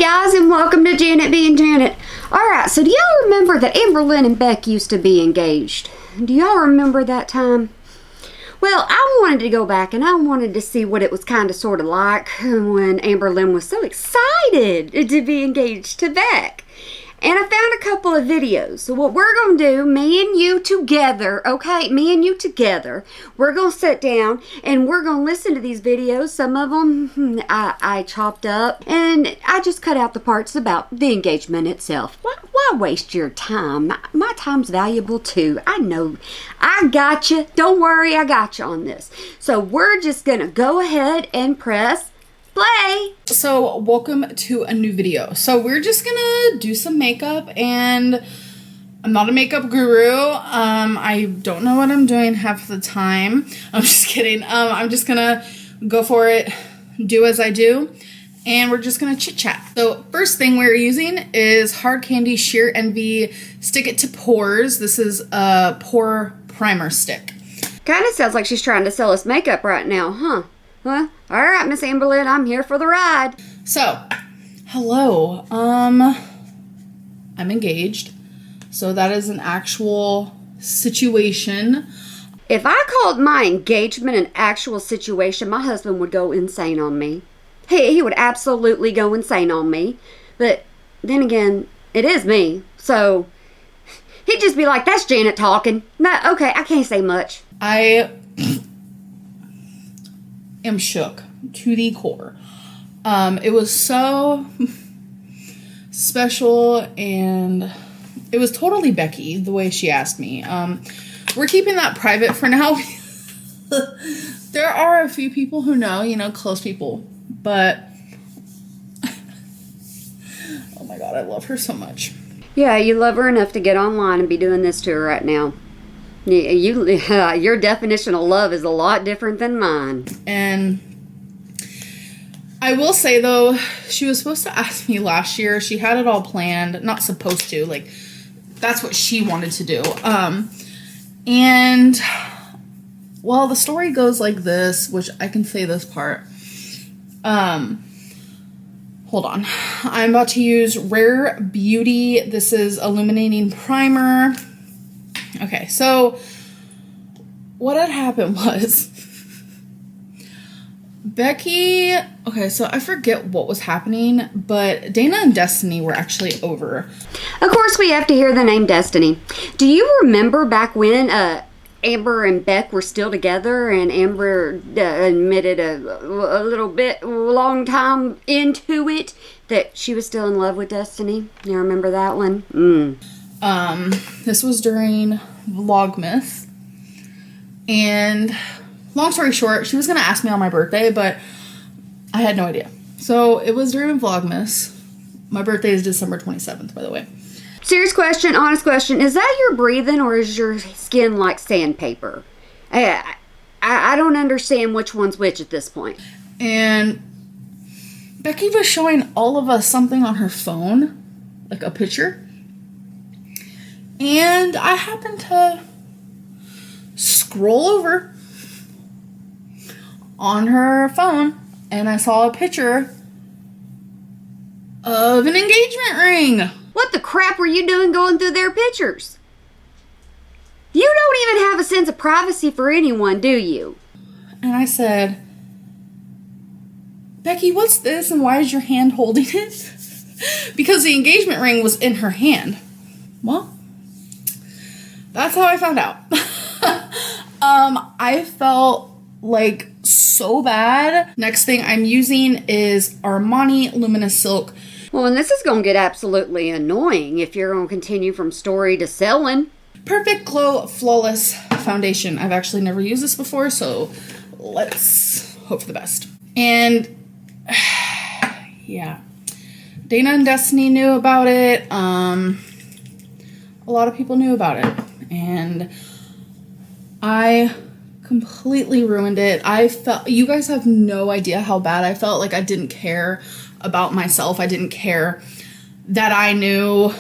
guys, and welcome to Janet being Janet. Alright, so do y'all remember that Amberlynn and Beck used to be engaged? Do y'all remember that time? Well, I wanted to go back and I wanted to see what it was kind of sort of like when Amberlynn was so excited to be engaged to Beck. And I found a couple of videos. So what we're going to do, me and you together, okay, we're going to sit down and we're going to listen to these videos. Some of them I chopped up, and I just cut out the parts about the engagement itself. Why waste your time? My time's valuable too. I know. I got you. Don't worry, I got you on this. So we're just going to go ahead and press play. So welcome to a new video. So we're just gonna do some makeup, and I'm not a makeup guru. I don't know what I'm doing half the time. I'm just kidding. I'm just gonna go for it, do as I do, and we're just gonna chit chat. So first thing we're using is Hard Candy Sheer Envy Stick It to Pores. This is a pore primer stick. Kind of sounds like she's trying to sell us makeup right now, huh? All right, Miss Amberlynn, I'm here for the ride. So, hello. I'm engaged. So that is an actual situation. If I called my engagement an actual situation, my husband would go insane on me. He would absolutely go insane on me. But then again, it is me. So he'd just be like, that's Janet talking. No, okay, I can't say much. I am shook to the core. It was so special, and it was totally Becky the way she asked me. We're keeping that private for now. There are a few people who know, close people, but oh my god, I love her so much. Yeah, you love her enough to get online and be doing this to her right now. Your definition of love is a lot different than mine. And I will say, though, she was supposed to ask me last year. She had it all planned. Not supposed to. Like, that's what she wanted to do. And, well, the story goes like this, which I can say this part. Hold on. I'm about to use Rare Beauty. This is Illuminating Primer. Okay, so what had happened was Becky, okay, so I forget what was happening, but Dana and Destiny were actually over. Of course, we have to hear the name Destiny. Do you remember back when Amber and Beck were still together, and Amber admitted a little bit, long time into it, that she was still in love with Destiny? You remember that one? This was during Vlogmas, and long story short, she was going to ask me on my birthday, but I had no idea. So it was during Vlogmas. My birthday is December 27th, by the way. Serious question, honest question. Is that your breathing, or is your skin like sandpaper? I don't understand which one's which at this point. And Becky was showing all of us something on her phone, like a picture. And I happened to scroll over on her phone, and I saw a picture of an engagement ring. What the crap were you doing going through their pictures? You don't even have a sense of privacy for anyone, do you? And I said, Becky, what's this, and why is your hand holding it? Because the engagement ring was in her hand. Well, that's how I found out. I felt like so bad. Next thing I'm using is Armani Luminous Silk. Well, and this is going to get absolutely annoying if you're going to continue from story to selling. Perfect Glow Flawless Foundation. I've actually never used this before, so let's hope for the best. And yeah, Dana and Destiny knew about it. A lot of people knew about it, and I completely ruined it. I felt, you guys have no idea how bad I felt. Like, I didn't care about myself. I didn't care that I knew.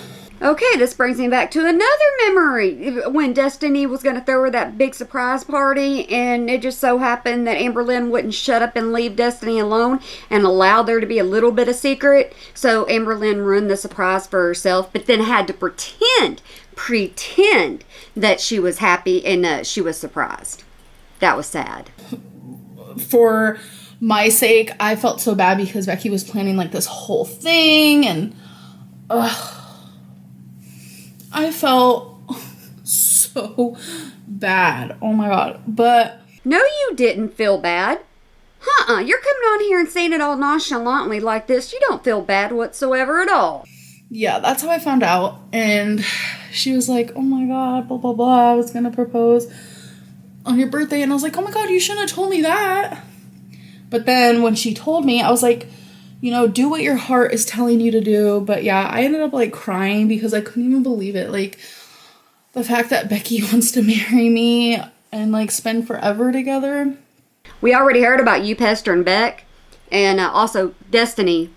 Okay, this brings me back to another memory when Destiny was going to throw her that big surprise party, and it just so happened that Amberlynn wouldn't shut up and leave Destiny alone and allow there to be a little bit of secret. So Amberlynn ruined the surprise for herself, but then had to pretend that she was happy and she was surprised. That was sad. For my sake, I felt so bad because Becky was planning like this whole thing, and I felt so bad. Oh my god. But no, you didn't feel bad. You're coming on here and saying it all nonchalantly like this. You don't feel bad whatsoever at all. yeah, that's how I found out. And she was like, oh my god, blah blah blah, I was gonna propose on your birthday. And I was like, oh my god, you shouldn't have told me that. But then when she told me, I was like, you know, do what your heart is telling you to do. But yeah, I ended up like crying because I couldn't even believe it. Like, the fact that Becky wants to marry me and like spend forever together. We already heard about you pestering Beck, and also Destiny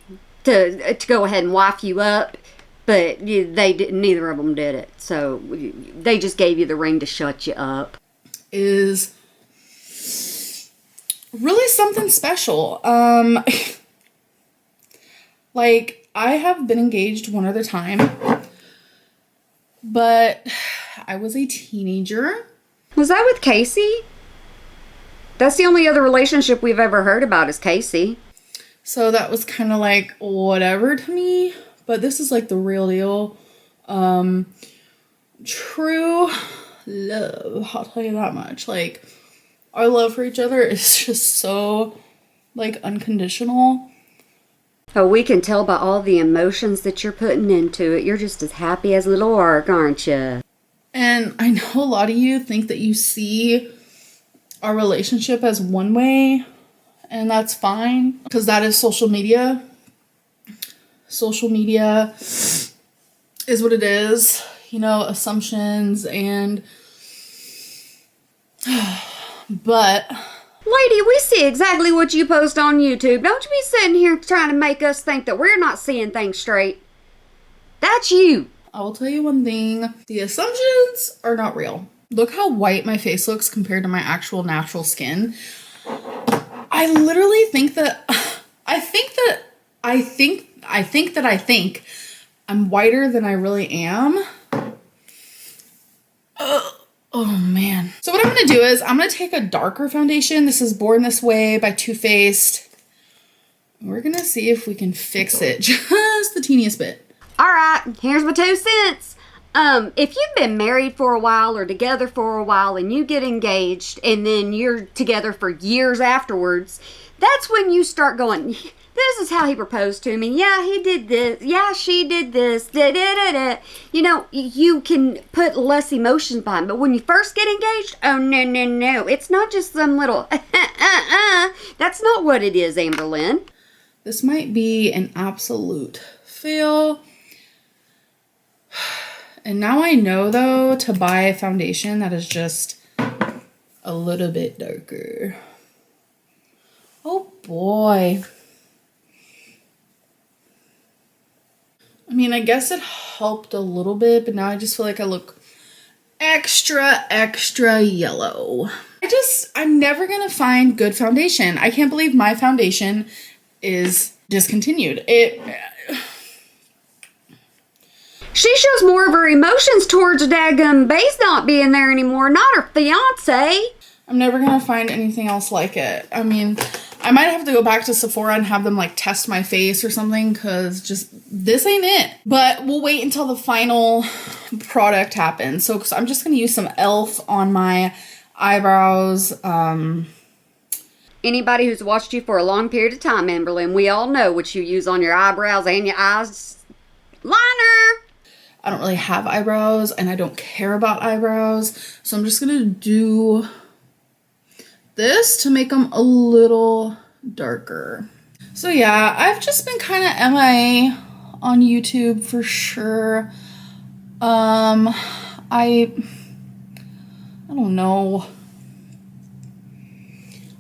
to go ahead and wife you up, but they didn't. Neither of them did it. So they just gave you the ring to shut you up. Is really something special. Like, I have been engaged one other time, but I was a teenager. Was that with Casey? That's the only other relationship we've ever heard about is Casey. So that was kind of like whatever to me, but this is like the real deal. True love, I'll tell you that much. Like, our love for each other is just so like unconditional. Oh, we can tell by all the emotions that you're putting into it. You're just as happy as little Ark, aren't you? And I know a lot of you think that you see our relationship as one way, and that's fine, because that is social media. Social media is what it is, you know, assumptions and but Lady, we see exactly what you post on YouTube. Don't you be sitting here trying to make us think that we're not seeing things straight. That's you. I will tell you one thing. The assumptions are not real. Look how white my face looks compared to my actual natural skin. I literally think that I think I'm whiter than I really am. Oh man. So what I'm going to do is I'm going to take a darker foundation. This is Born This Way by Too Faced. We're going to see if we can fix it just the teeniest bit. All right, here's my 2 cents. If you've been married for a while or together for a while and you get engaged and then you're together for years afterwards, that's when you start going, this is how he proposed to me. Yeah, he did this. Yeah, she did this. Da, da, da, da. You know, you can put less emotions behind. But when you first get engaged, oh, no, no, no. It's not just some little, That's not what it is, Amberlynn. This might be an absolute fail. And now I know, though, to buy a foundation that is just a little bit darker. Oh, boy. I mean, I guess it helped a little bit, but now I just feel like I look extra, extra yellow. I'm never going to find good foundation. I can't believe my foundation is discontinued. She shows more of her emotions towards daggum Bae's not being there anymore, not her fiance. I'm never going to find anything else like it. I mean, I might have to go back to Sephora and have them like test my face or something, because just this ain't it. But we'll wait until the final product happens. So I'm just going to use some e.l.f. on my eyebrows. Anybody who's watched you for a long period of time, Amberlynn, we all know what you use on your eyebrows and your eyes. Liner! I don't really have eyebrows and I don't care about eyebrows. So I'm just going to do this to make them a little darker. So yeah, I've just been kind of MIA on YouTube for sure. I don't know.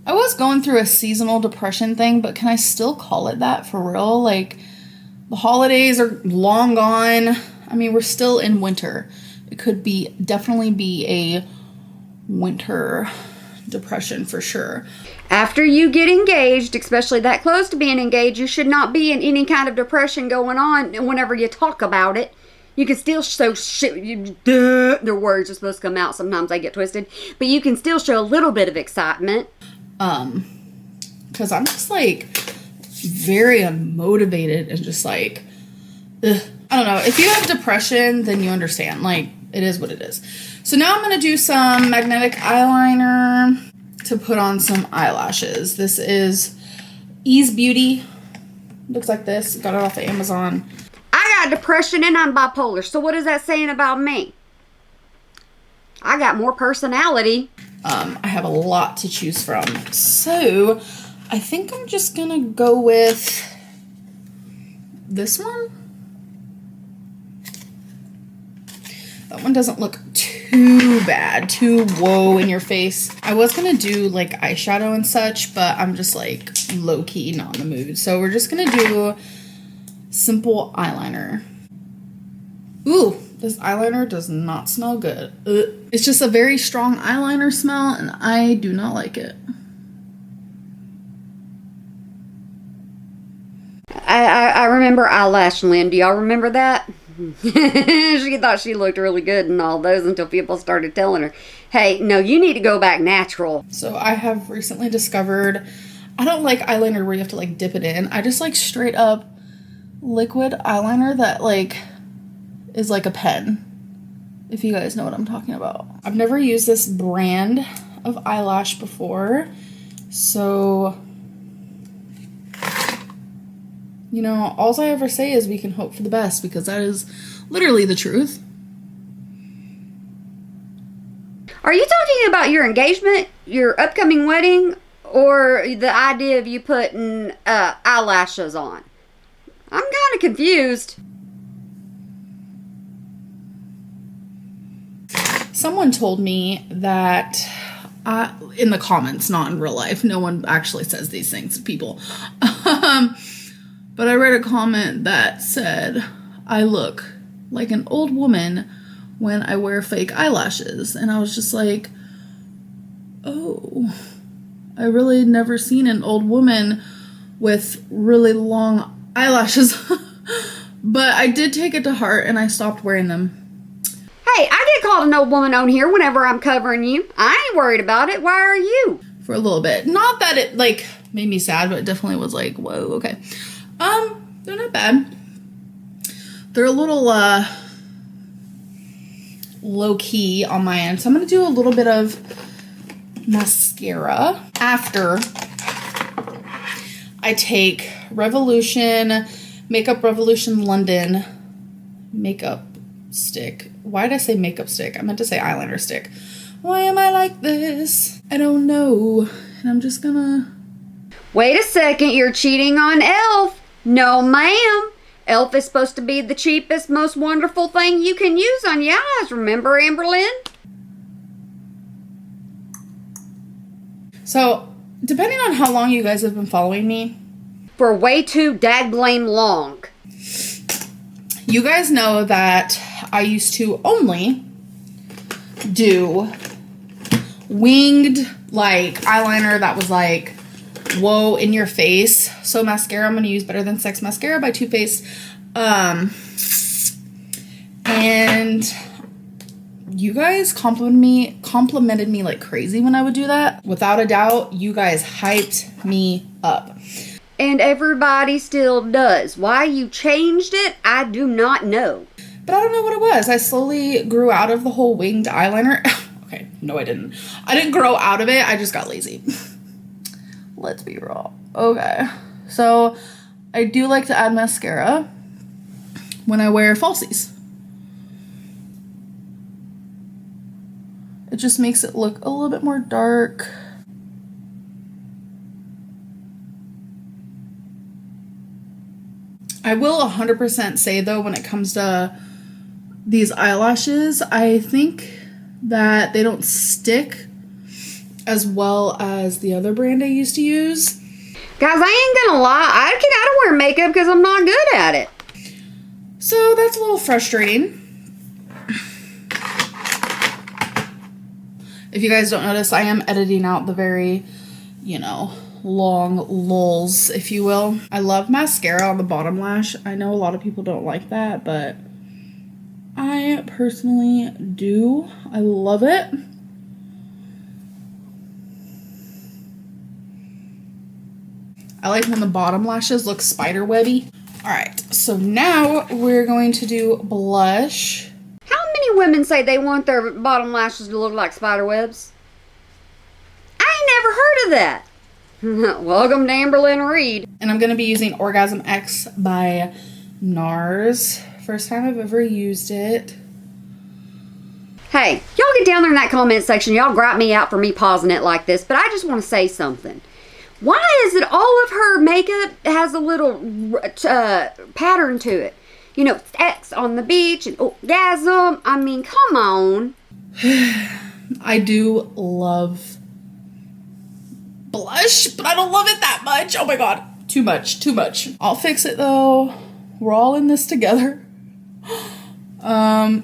I was going through a seasonal depression thing, but can I still call it that for real? Like, the holidays are long gone. I mean, we're still in winter. It could definitely be a winter depression for sure. After you get engaged, especially that close to being engaged, you should not be in any kind of depression going on. And whenever you talk about it, you can still show their words are supposed to come out. Sometimes they get twisted, but you can still show a little bit of excitement. Because I'm just like very unmotivated and just like, ugh. I don't know. If you have depression, then you understand. Like, it is what it is. So now I'm going to do some magnetic eyeliner to put on some eyelashes. This is Ease Beauty. Looks like this. Got it off of Amazon. I got depression and I'm bipolar. So what is that saying about me? I got more personality. I have a lot to choose from. So I think I'm just going to go with this one. That one doesn't look too bad, too whoa in your face. I was gonna do like eyeshadow and such, but I'm just like low-key not in the mood. So we're just gonna do simple eyeliner. Ooh, this eyeliner does not smell good. Ugh. It's just a very strong eyeliner smell and I do not like it. I remember Eyelash Lynn. Do y'all remember that? She thought she looked really good in all those until people started telling her, hey, no, you need to go back natural. So I have recently discovered I don't like eyeliner where you have to like dip it in. I just like straight up liquid eyeliner that like is like a pen, if you guys know what I'm talking about. I've never used this brand of eyelash before, so you know, all I ever say is we can hope for the best, because that is literally the truth. Are you talking about your engagement, your upcoming wedding, or the idea of you putting eyelashes on? I'm kind of confused. Someone told me that, in the comments, not in real life, no one actually says these things to people. But I read a comment that said, I look like an old woman when I wear fake eyelashes. And I was just like, oh, I really never seen an old woman with really long eyelashes. But I did take it to heart and I stopped wearing them. Hey, I get called an old woman on here whenever I'm covering you. I ain't worried about it. Why are you? For a little bit. Not that it like made me sad, but it definitely was like, whoa, okay. They're not bad. They're a little low key on my end. So I'm gonna do a little bit of mascara after I take Revolution, Makeup Revolution London makeup stick. Why did I say makeup stick? I meant to say eyeliner stick. Why am I like this? I don't know. And I'm just gonna... Wait a second, you're cheating on e.l.f. No, ma'am. e.l.f. is supposed to be the cheapest, most wonderful thing you can use on your eyes. Remember, Amberlynn? So, depending on how long you guys have been following me, For way too dag-blame long. You guys know that I used to only do winged, like, eyeliner that was like, whoa, in your face. So mascara I'm going to use Better Than Sex Mascara by Too Faced. And you guys complimented me like crazy when I would do that. Without a doubt, you guys hyped me up. And everybody still does. Why you changed it, I do not know. But I don't know what it was. I slowly grew out of the whole winged eyeliner. Okay, no I didn't. I didn't grow out of it. I just got lazy. Let's be real. Okay. So, I do like to add mascara when I wear falsies. It just makes it look a little bit more dark. I will 100% say though, when it comes to these eyelashes, I think that they don't stick as well as the other brand I used to use. Guys, I ain't gonna lie. I don't wear makeup because I'm not good at it. So that's a little frustrating. If you guys don't notice, I am editing out the very, long lulls, if you will. I love mascara on the bottom lash. I know a lot of people don't like that, but I personally do. I love it. I like when the bottom lashes look spider webby. All right, so now we're going to do blush. How many women say they want their bottom lashes to look like spider webs? I ain't never heard of that. Welcome to Amberlynn Reid. And I'm going to be using Orgasm X by NARS. First time I've ever used it. Hey, y'all get down there in that comment section. Y'all gripe me out for me pausing it like this, but I just want to say something. Why is it all of her makeup has a little pattern to it? Sex on the beach and orgasm. I mean, come on. I do love blush, but I don't love it that much. Oh my god. Too much. I'll fix it though. We're all in this together. I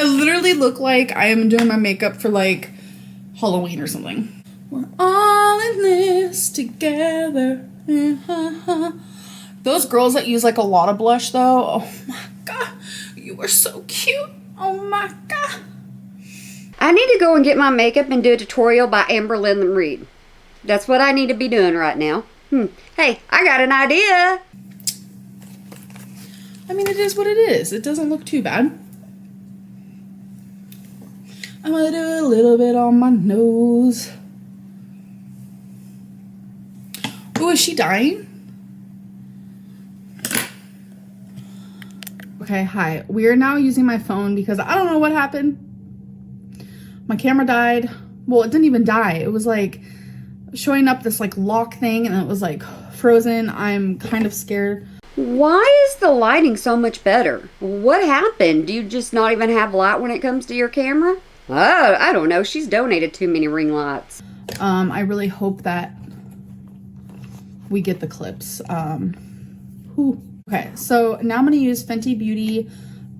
literally look like I am doing my makeup for like Halloween or something. We're all in this together. Those girls that use like a lot of blush though, oh my god, you are so cute. Oh my god. I need to go and get my makeup and do a tutorial by Amberlynn Reid. That's what I need to be doing right now. Hey, I got an idea. I mean, it is what it is. It doesn't look too bad. I'm gonna do a little bit on my nose. Oh, is she dying? Okay, hi. We are now using my phone because I don't know what happened. My camera died. Well, it didn't even die. It was like showing up this like lock thing and it was like frozen. I'm kind of scared. Why is the lighting so much better? What happened? Do you just not even have light when it comes to your camera? Oh, I don't know. She's donated too many ring lights. I really hope that we get the clips. Okay, so now I'm gonna use Fenty Beauty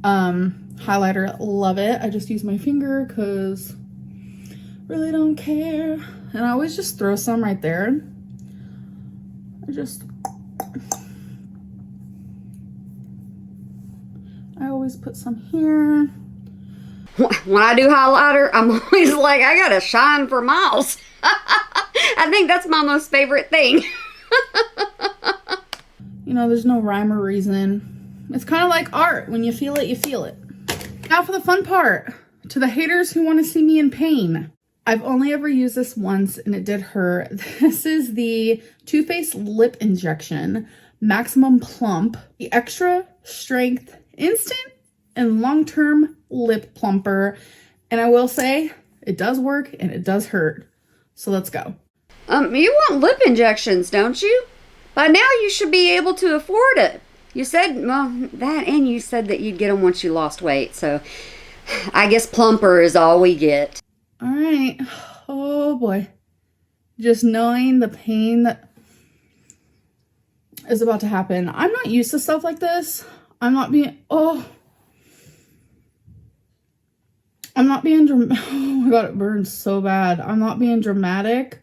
highlighter. Love it. I just use my finger because really don't care. And I always just throw some right there. I always put some here. When I do highlighter, I'm always like, I gotta shine for miles. I think that's my most favorite thing. There's no rhyme or reason. It's kind of like art. When you feel it, you feel it. Now for the fun part. To the haters who want to see me in pain. I've only ever used this once and it did hurt. This is the Too Faced Lip Injection Maximum Plump. The extra strength, instant and long-term lip plumper. And I will say, it does work and it does hurt. So let's go. You want lip injections, don't you? By now you should be able to afford it. You said, that and you said that you'd get them once you lost weight. So I guess plumper is all we get. All right. Oh boy. Just knowing the pain that is about to happen. I'm not used to stuff like this. I'm not being dramatic. Oh my god, it burns so bad. I'm not being dramatic.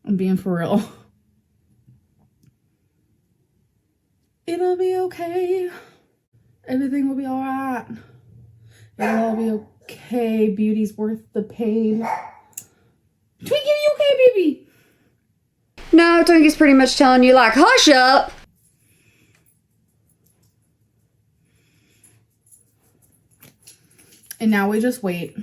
I'm being for real. It'll be okay. Everything will be all right. It'll all be okay. Beauty's worth the pain. Twinkie, you okay, baby? No, Twinkie's pretty much telling you like, hush up. And now we just wait.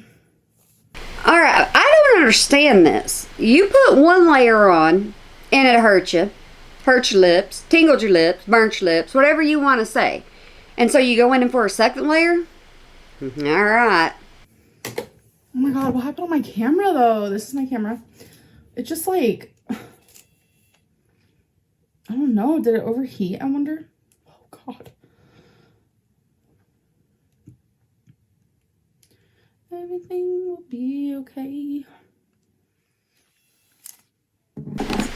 All right, I don't understand this. You put one layer on and it hurt you. Hurt your lips, tingled your lips, burnt your lips, whatever you want to say. And so you go in for a second layer? All right. Oh my god, what happened on my camera though? This is my camera. It just like, I don't know. Did it overheat? I wonder. Oh god. Everything will be okay.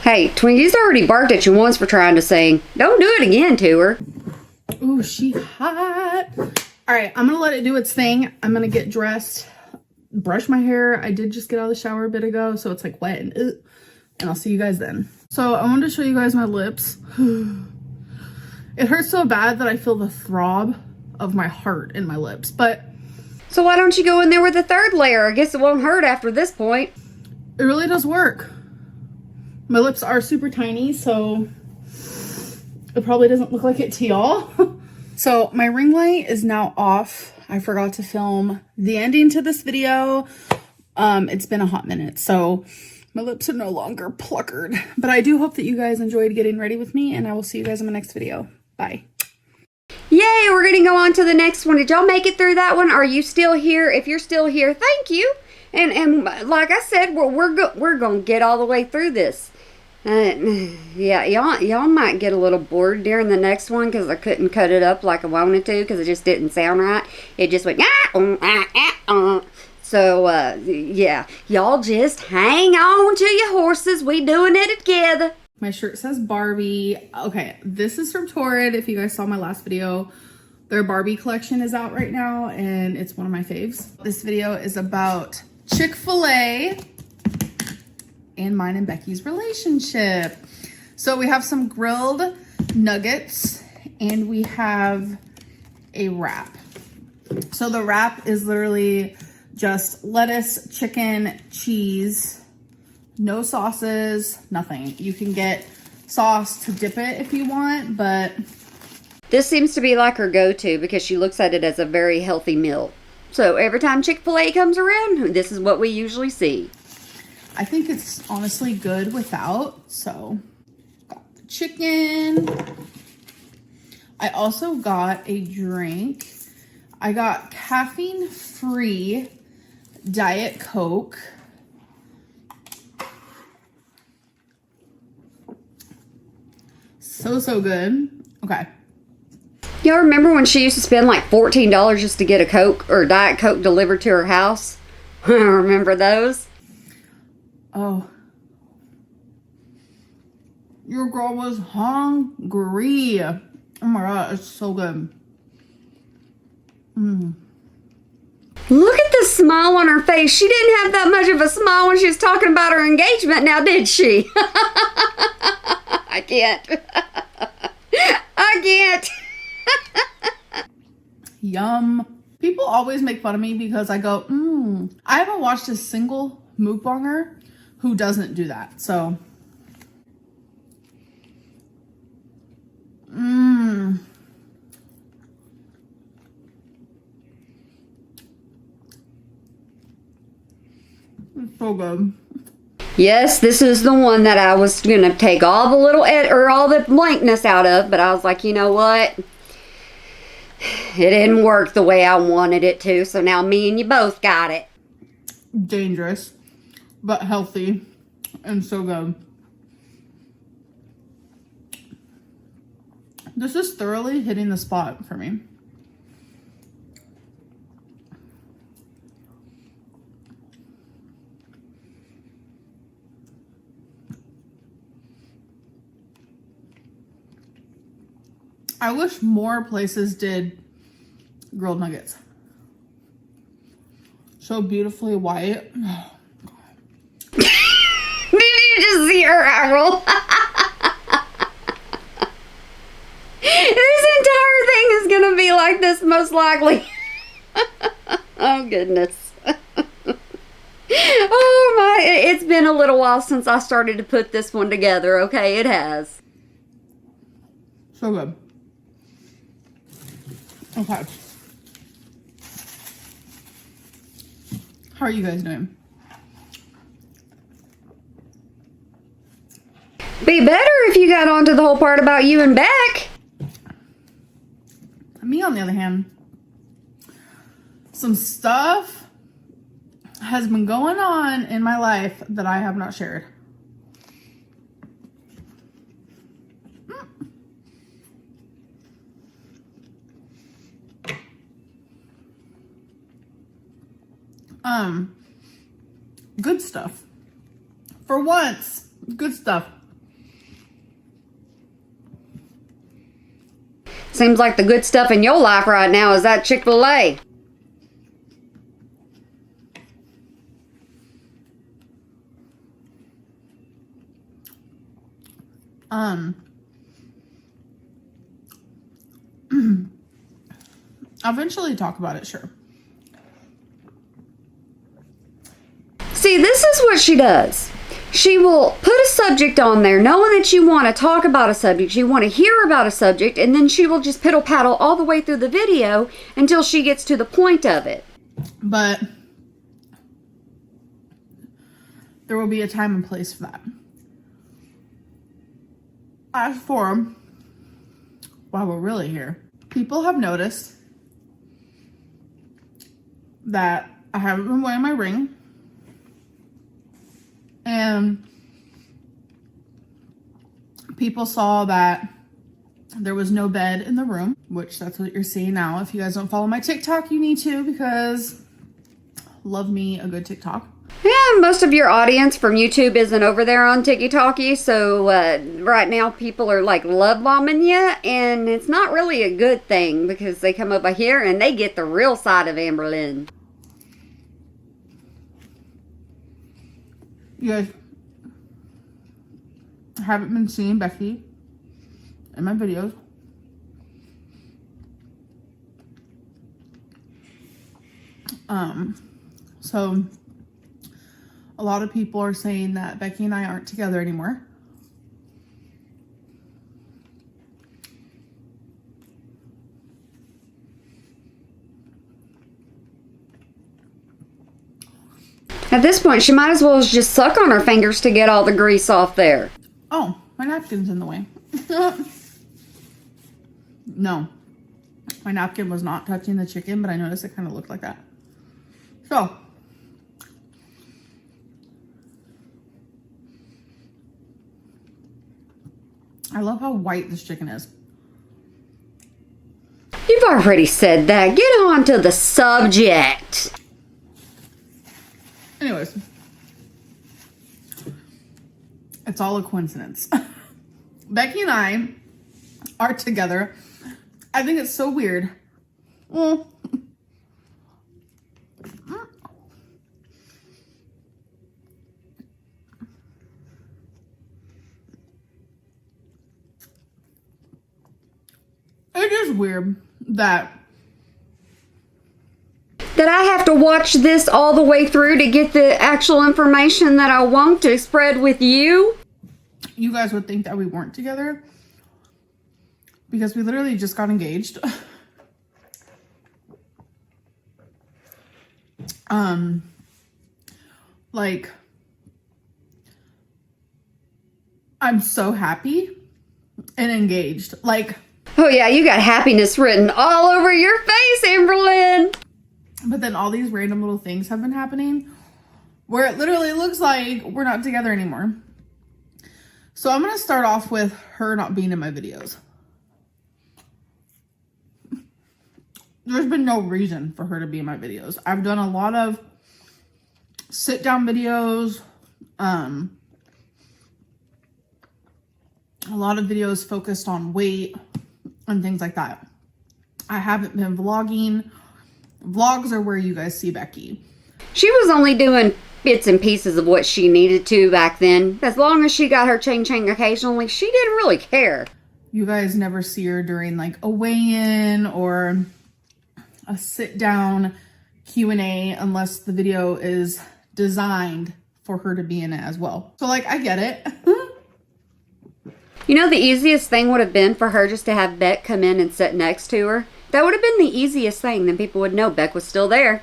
Hey, Twinkies already barked at you once for trying to sing. Don't do it again to her. Ooh, she hot. All right, I'm gonna let it do its thing. I'm gonna get dressed, brush my hair. I did just get out of the shower a bit ago, so it's like wet and I'll see you guys then. So I wanted to show you guys my lips. It hurts so bad that I feel the throb of my heart in my lips, but So why don't you go in there with a third layer? I guess it won't hurt after this point. it really does work. My lips are super tiny, so it probably doesn't look like it to y'all. So my ring light is now off. I forgot to film the ending to this video. It's been a hot minute, so my lips are no longer pluckered. But I do hope that you guys enjoyed getting ready with me, and I will see you guys in my next video. Bye. Yay, we're gonna go on to the next one. Did y'all make it through that one? Are you still here? If you're still here, thank you. And like I said, we're gonna get all the way through this. Yeah, y'all might get a little bored during the next one because I couldn't cut it up like I wanted to because it just didn't sound right. It just went So yeah, y'all just hang on to your horses. We doing it together. My shirt says Barbie. Okay, this is from Torrid. If you guys saw my last video, their Barbie collection is out right now, and it's one of my faves. This video is about Chick-fil-A and mine and Becky's relationship. So we have some grilled nuggets, and we have a wrap. So the wrap is literally just lettuce, chicken, cheese, no sauces, nothing. You can get sauce to dip it if you want, but This seems to be like her go-to because she looks at it as a very healthy meal. So every time Chick-fil-A comes around, this is what we usually see. I think it's honestly good without. So got the chicken. I also got a drink. I got caffeine-free Diet Coke. So good. Okay. Y'all remember when she used to spend like $14 just to get a Coke or Diet Coke delivered to her house? Remember those? Oh. Your girl was hungry. Oh my god, it's so good. Look at the smile on her face. She didn't have that much of a smile when she was talking about her engagement now, did she? I can't. I can't. Yum. People always make fun of me because I go, I haven't watched a single mukbanger who doesn't do that. So, it's so good. Yes, this is the one that I was going to take all the little all the blankness out of, but I was like, you know what? It didn't work the way I wanted it to, so now me and you both got it. Dangerous, but healthy and so good. This is thoroughly hitting the spot for me. I wish more places did grilled nuggets. So beautifully white. Did you just see her eye roll? This entire thing is going to be like this most likely. Oh, goodness. Oh, my. It's been a little while since I started to put this one together, okay? It has. So good. Okay. How are you guys doing? Be better if you got onto the whole part about you and Beck. Me, on the other hand, some stuff has been going on in my life that I have not shared. Good stuff. For once, good stuff. Seems like the good stuff in your life right now is that Chick-fil-A. I'll eventually talk about it, sure. See, this is what she does. She will put a subject on there knowing that you want to talk about a subject, you want to hear about a subject, and then she will just piddle-paddle all the way through the video until she gets to the point of it. But there will be a time and place for that. As for, while we're really here, people have noticed that I haven't been wearing my ring. And people saw that there was no bed in the room, which that's what you're seeing now. If you guys don't follow my TikTok, you need to, because love me a good TikTok. Yeah, most of your audience from YouTube isn't over there on TikTok, so right now people are like love bombing you, and it's not really a good thing because they come over here and they get the real side of Amberlynn. You guys haven't been seeing Becky in my videos. So a lot of people are saying that Becky and I aren't together anymore. At this point, she might as well just suck on her fingers to get all the grease off there. Oh, my napkin's in the way. No, my napkin was not touching the chicken, but I noticed it kind of looked like that. So, I love how white this chicken is. You've already said that. Get on to the subject. Anyways, it's all a coincidence. Becky and I are together. I think it's so weird. Well, it is weird that I have to watch this all the way through to get the actual information that I want to spread with you. you guys would think that we weren't together because we literally just got engaged. Like, I'm so happy and engaged. Like, Oh yeah, you got happiness written all over your face, Amberlynn. but then all these random little things have been happening where it literally looks like we're not together anymore. So I'm going to start off with her not being in my videos. There's been no reason for her to be in my videos. I've done a lot of sit down videos, a lot of videos focused on weight and things like that. I haven't been vlogging. Vlogs are where you guys see Becky. She was only doing bits and pieces of what she needed to back then. As long as she got her ching-ching occasionally, she didn't really care. You guys never see her during like a weigh-in or a sit-down Q&A unless the video is designed for her to be in it as well. So like, I get it. You know, the easiest thing would have been for her just to have Beck come in and sit next to her. That would have been the easiest thing. Then people would know Beck was still there.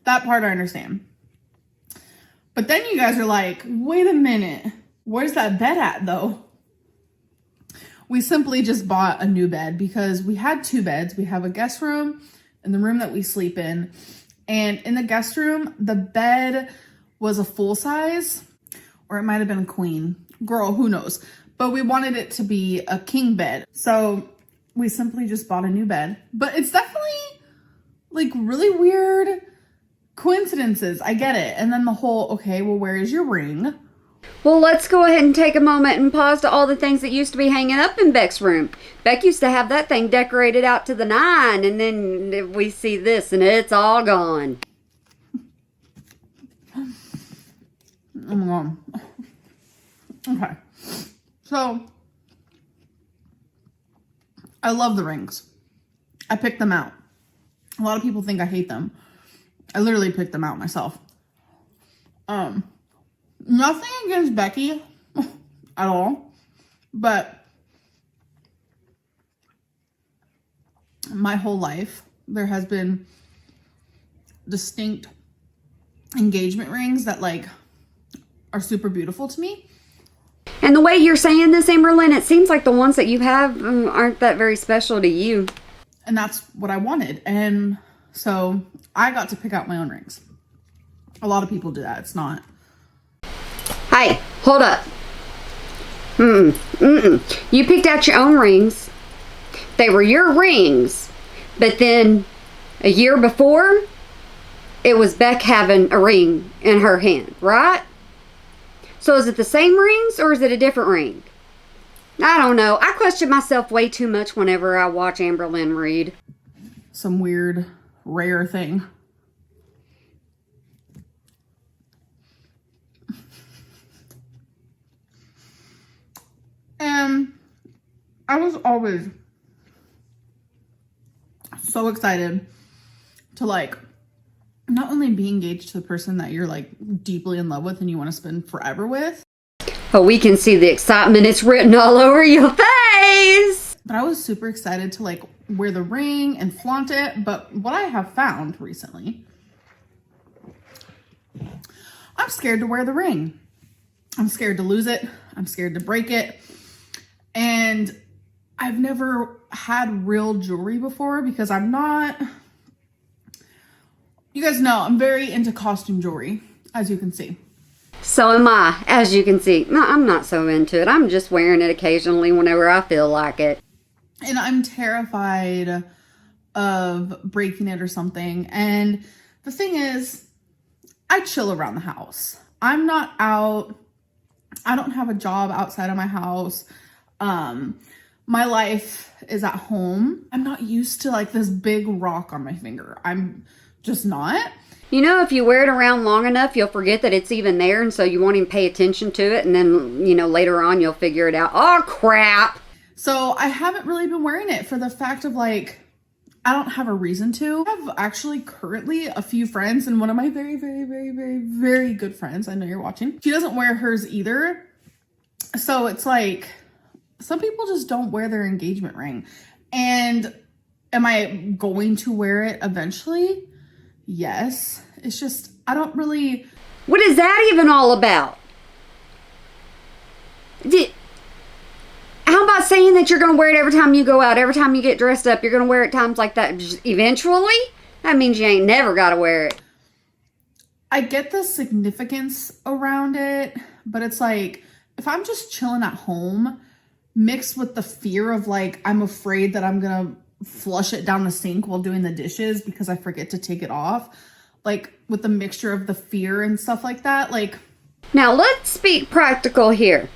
That part I understand. But then you guys are like, wait a minute. Where's that bed at though? We simply just bought a new bed because we had two beds. We have a guest room and the room that we sleep in. And in the guest room, the bed was a full size, or it might have been a queen. Girl, who knows? But we wanted it to be a king bed. So we simply just bought a new bed. But it's definitely like really weird coincidences. I get it. And then the whole, okay, well, where is your ring? Well, let's go ahead and take a moment and pause to all the things that used to be hanging up in Beck's room. Beck used to have that thing decorated out to the nine, and then we see this, and it's all gone. Okay. So, I love the rings. I picked them out. A lot of people think I hate them. I literally picked them out myself. Nothing against Becky at all, but my whole life there has been distinct engagement rings that like are super beautiful to me. And the way you're saying this, Amberlynn, it seems like the ones that you have aren't that very special to you. And that's what I wanted. And so I got to pick out my own rings. A lot of people do that. It's not. Hey, hold up. You picked out your own rings. They were your rings. But then a year before, it was Beck having a ring in her hand, right? So is it the same rings or is it a different ring? I don't know. I question myself way too much whenever I watch Amberlynn read. Some weird, rare thing. And I was always so excited to like not only be engaged to the person that you're like deeply in love with and you want to spend forever with. Oh, we can see the excitement. It's written all over your face. But I was super excited to like wear the ring and flaunt it. But what I have found recently, I'm scared to wear the ring. I'm scared to lose it. I'm scared to break it. And I've never had real jewelry before because I'm not, you guys know, I'm very into costume jewelry, as you can see. So am I, as you can see. No, I'm not so into it. I'm just wearing it occasionally whenever I feel like it. And I'm terrified of breaking it or something. And the thing is, I chill around the house. I'm not out. I don't have a job outside of my house. My life is at home. I'm not used to like this big rock on my finger. I'm just not. You know, if you wear it around long enough, you'll forget that it's even there, and so you won't even pay attention to it, and then, you know, later on you'll figure it out. Oh, crap! So I haven't really been wearing it for the fact of like, I don't have a reason to. I have actually currently a few friends, and one of my very, very, very, very, very good friends, I know you're watching, she doesn't wear hers either. So it's like, some people just don't wear their engagement ring. And am I going to wear it eventually? Yes. It's just, I don't really... What is that even all about? How about saying that you're going to wear it every time you go out, every time you get dressed up, you're going to wear it times like that eventually? That means you ain't never got to wear it. I get the significance around it, but it's like, if I'm just chilling at home, mixed with the fear of like, I'm afraid that I'm going to flush it down the sink while doing the dishes because I forget to take it off. Like with the mixture of the fear and stuff like that. Like, now let's speak practical here.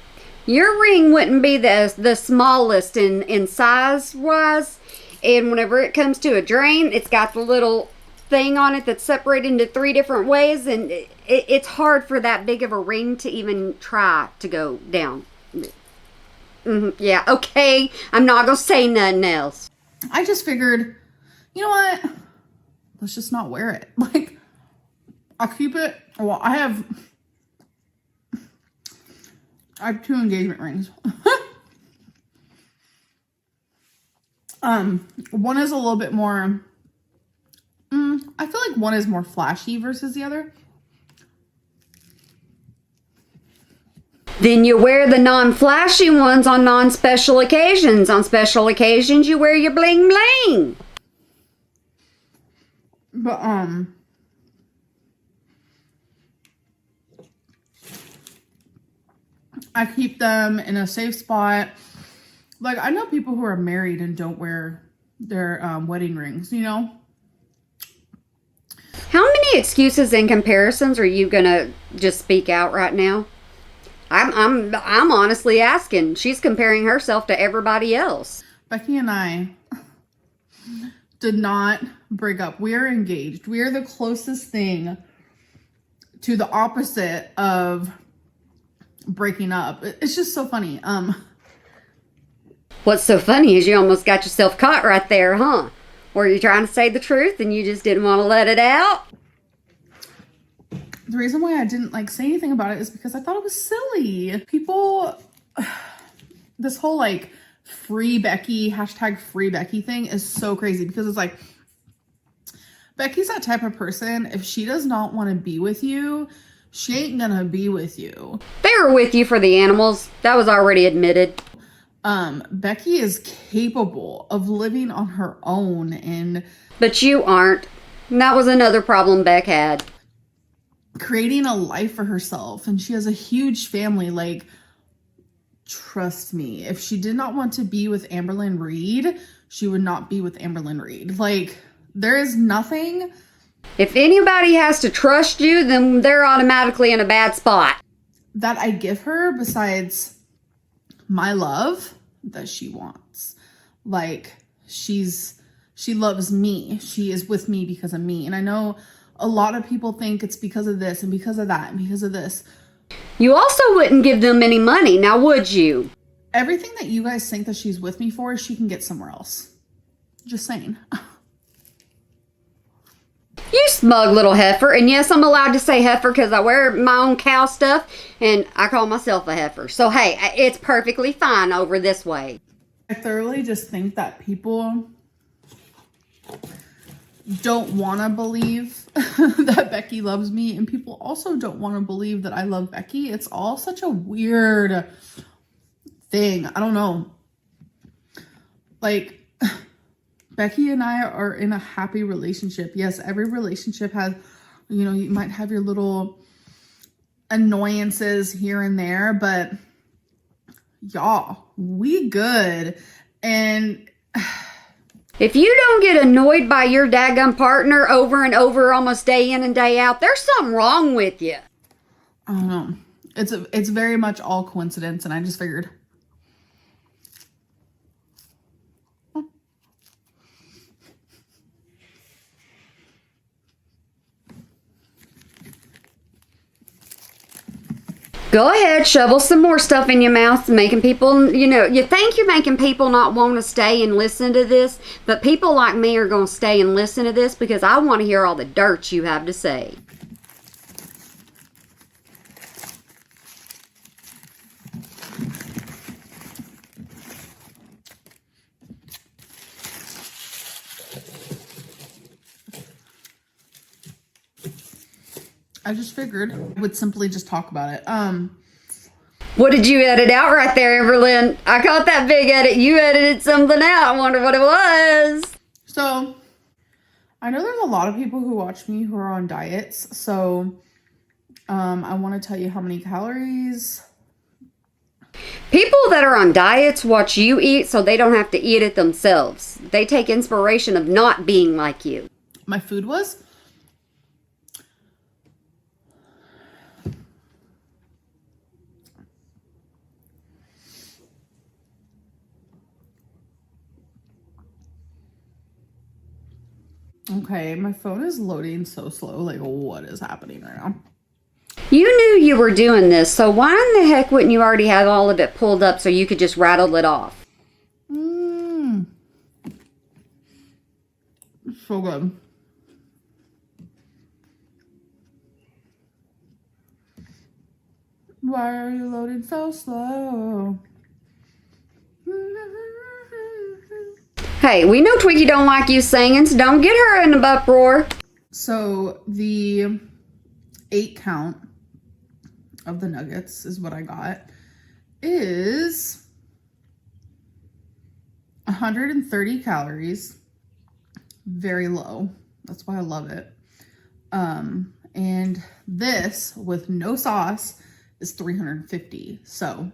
Your ring wouldn't be the smallest in size wise. And whenever it comes to a drain, it's got the little thing on it that's separated into 3 different ways. And it's hard for that big of a ring to even try to go down. Yeah, okay. I'm not going to say nothing else. I just figured, you know what? Let's just not wear it. Like, I'll keep it. Well, I have 2 engagement rings. One is a little bit more, I feel like one is more flashy versus the other. Then you wear the non-flashy ones on non-special occasions. On special occasions, you wear your bling bling. But, I keep them in a safe spot. Like, I know people who are married and don't wear their wedding rings, you know? How many excuses and comparisons are you going to just speak out right now? I'm honestly asking. She's comparing herself to everybody else. Becky and I did not break up. We are engaged. We are the closest thing to the opposite of breaking up. It's just so funny. What's so funny is you almost got yourself caught right there, huh? Were you trying to say the truth and you just didn't want to let it out? The reason why I didn't like say anything about it is because I thought it was silly. People, this whole like free Becky, hashtag free Becky thing is so crazy because it's like, Becky's that type of person. If she does not want to be with you, she ain't gonna be with you. They were with you for the animals. That was already admitted. Becky is capable of living on her own But you aren't. And that was another problem Beck had. creating a life for herself, and she has a huge family. Like, trust me, if she did not want to be with Amberlynn Reed, she would not be with Amberlynn Reed. Like, there is nothing. If anybody has to trust you, then they're automatically in a bad spot. That I give her besides my love that she wants. Like, she loves me. She is with me because of me. And I know a lot of people think it's because of this and because of that and because of this. You also wouldn't give them any money, now would you? Everything that you guys think that she's with me for, she can get somewhere else. Just saying. You smug little heifer. And yes, I'm allowed to say heifer because I wear my own cow stuff and I call myself a heifer. So hey, it's perfectly fine over this way. I thoroughly just think that people don't want to believe that Becky loves me, and people also don't want to believe that I love Becky. It's all such a weird thing. I don't know. Like, Becky and I are in a happy relationship. Yes, every relationship has, you might have your little annoyances here and there, but y'all, we good. And if you don't get annoyed by your daggum partner over and over almost day in and day out, there's something wrong with you. I don't know. It's very much all coincidence, and I just figured. Go ahead, shovel some more stuff in your mouth, making people, you think you're making people not want to stay and listen to this, but people like me are going to stay and listen to this because I want to hear all the dirt you have to say. I just figured I would simply just talk about it. What did you edit out right there, Amberlynn? I caught that big edit. You edited something out. I wonder what it was. So, I know there's a lot of people who watch me who are on diets. So, I want to tell you how many calories. People that are on diets watch you eat so they don't have to eat it themselves. They take inspiration of not being like you. My food was. Okay, my phone is loading so slow. Like, what is happening right now? You knew you were doing this, so why in the heck wouldn't you already have all of it pulled up so you could just rattle it off? So good. Why are you loading so slow? Hey, we know Twiggy don't like you singing, so don't get her in the uproar. So the 8 count of the nuggets is what I got is 130 calories. Very low. That's why I love it. And this with no sauce is 350. So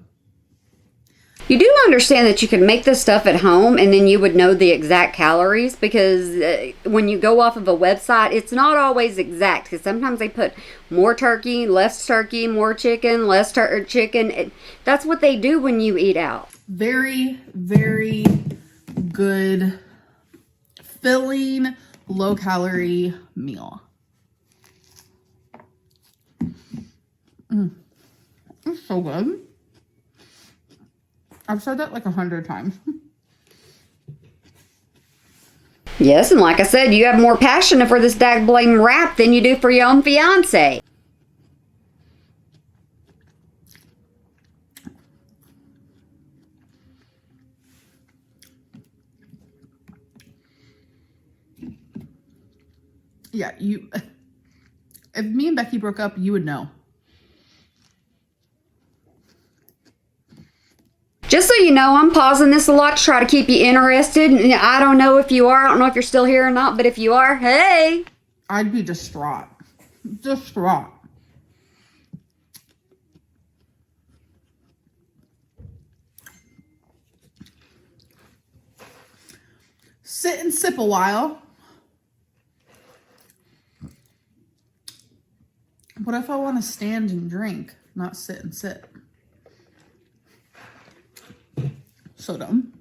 You do understand that you can make this stuff at home and then you would know the exact calories, because when you go off of a website, it's not always exact, because sometimes they put more turkey, less turkey, more chicken, less chicken. That's what they do when you eat out. Very, very good, filling, low calorie meal. It's so good. I've said that like 100 times. Yes, and like I said, you have more passion for this dag blame wrap than you do for your own fiance. Yeah, if me and Becky broke up, you would know. Just so you know, I'm pausing this a lot to try to keep you interested. I don't know if you are. I don't know if you're still here or not, but if you are, hey. I'd be distraught. Distraught. Sit and sip a while. What if I want to stand and drink, not sit and sip? So dumb.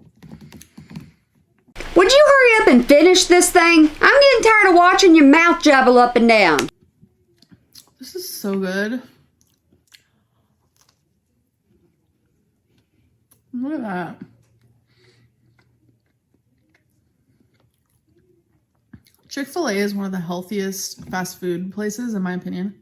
Would you hurry up and finish this thing? I'm getting tired of watching your mouth jabble up and down. This is so good. Look at that. Chick-fil-A is one of the healthiest fast food places, in my opinion.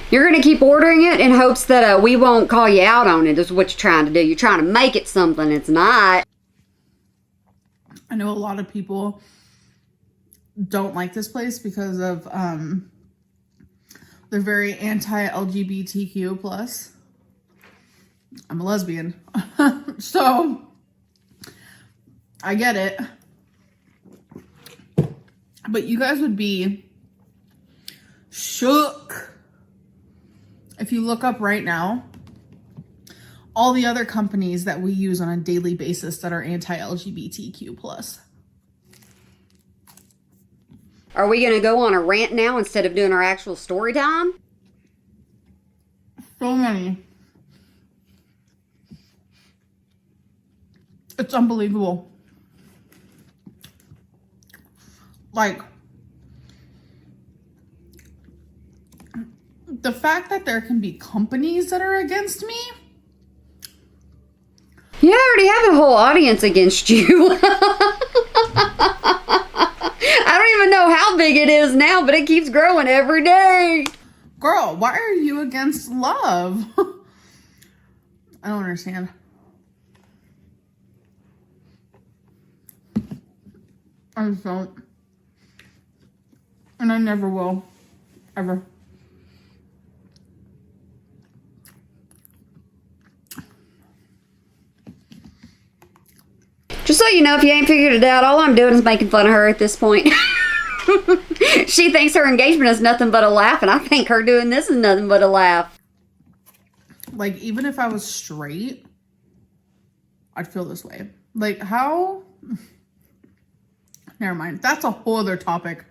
You're going to keep ordering it in hopes that we won't call you out on it, is what you're trying to do. You're trying to make it something it's not. I know a lot of people don't like this place because of they're very anti-LGBTQ plus. I'm a lesbian. So I get it. But you guys would be shook if you look up right now all the other companies that we use on a daily basis that are anti-LGBTQ plus. Are we going to go on a rant now instead of doing our actual story time? So many. It's unbelievable. Like, the fact that there can be companies that are against me. You already have a whole audience against you. I don't even know how big it is now, but it keeps growing every day. Girl, why are you against love? I don't understand. I just don't. And I never will. Ever. Just so you know, if you ain't figured it out, all I'm doing is making fun of her at this point. She thinks her engagement is nothing but a laugh, and I think her doing this is nothing but a laugh. Like, even if I was straight, I'd feel this way. Like, how? Never mind. That's a whole other topic.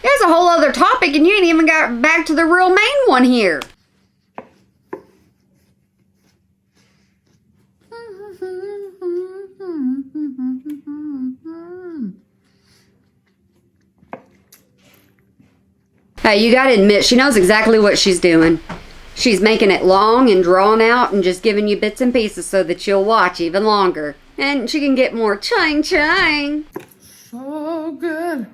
There's a whole other topic, and you ain't even got back to the real main one here. Hey, you gotta admit, she knows exactly what she's doing. She's making it long and drawn out and just giving you bits and pieces so that you'll watch even longer. And she can get more chang. So good.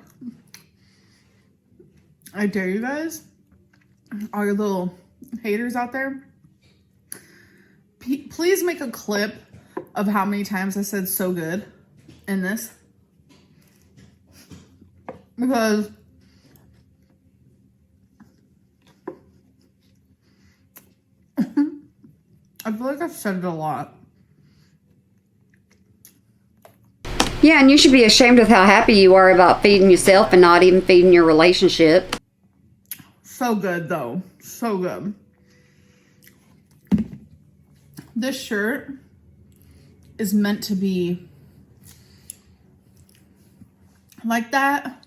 I dare you guys, all your little haters out there, please make a clip of how many times I said so good in this. Because I feel like I've said it a lot. Yeah, and you should be ashamed of how happy you are about feeding yourself and not even feeding your relationship. So good, though. So good. This shirt is meant to be like that,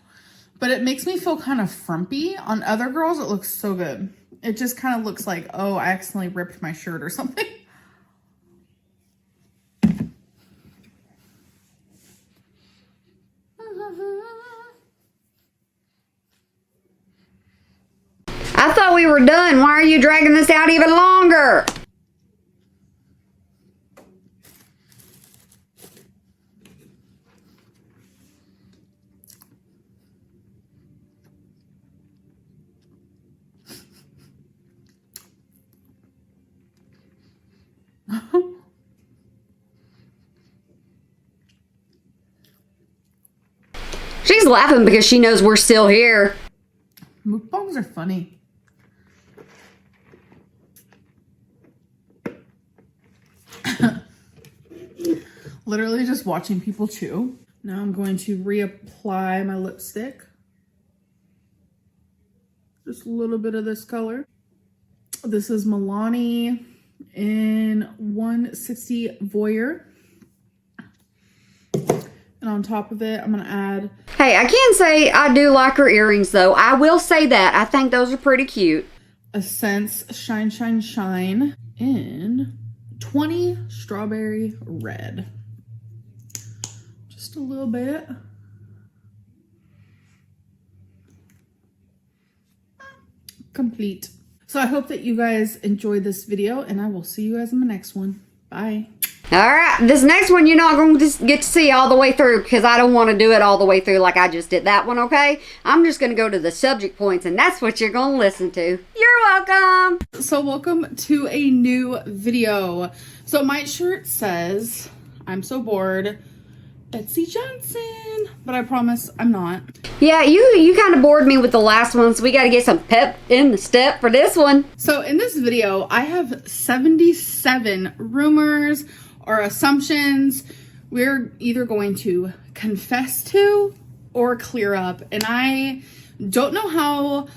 but it makes me feel kind of frumpy. On other girls, it looks so good. It just kind of looks like, oh, I accidentally ripped my shirt or something. I thought we were done. Why are you dragging this out even longer? She's laughing because she knows we're still here. Mukbangs are funny. Literally just watching people chew. Now I'm going to reapply my lipstick. Just a little bit of this color. This is Milani in 160 Voyeur. And on top of it, I'm going to add... Hey, I can say I do like her earrings, though. I will say that. I think those are pretty cute. Essence Shine Shine Shine in 20 Strawberry Red. Just a little bit. Complete. So I hope that you guys enjoyed this video, and I will see you guys in the next one. Bye. All right, this next one you're not going to get to see all the way through because I don't want to do it all the way through like I just did that one, okay? I'm just going to go to the subject points, and that's what you're going to listen to. You're welcome. So welcome to a new video. So my shirt says, I'm so bored, Betsy Johnson, but I promise I'm not. Yeah, you kind of bored me with the last one, so we got to get some pep in the step for this one. So in this video, I have 77 rumors or assumptions we're either going to confess to or clear up. And I don't know how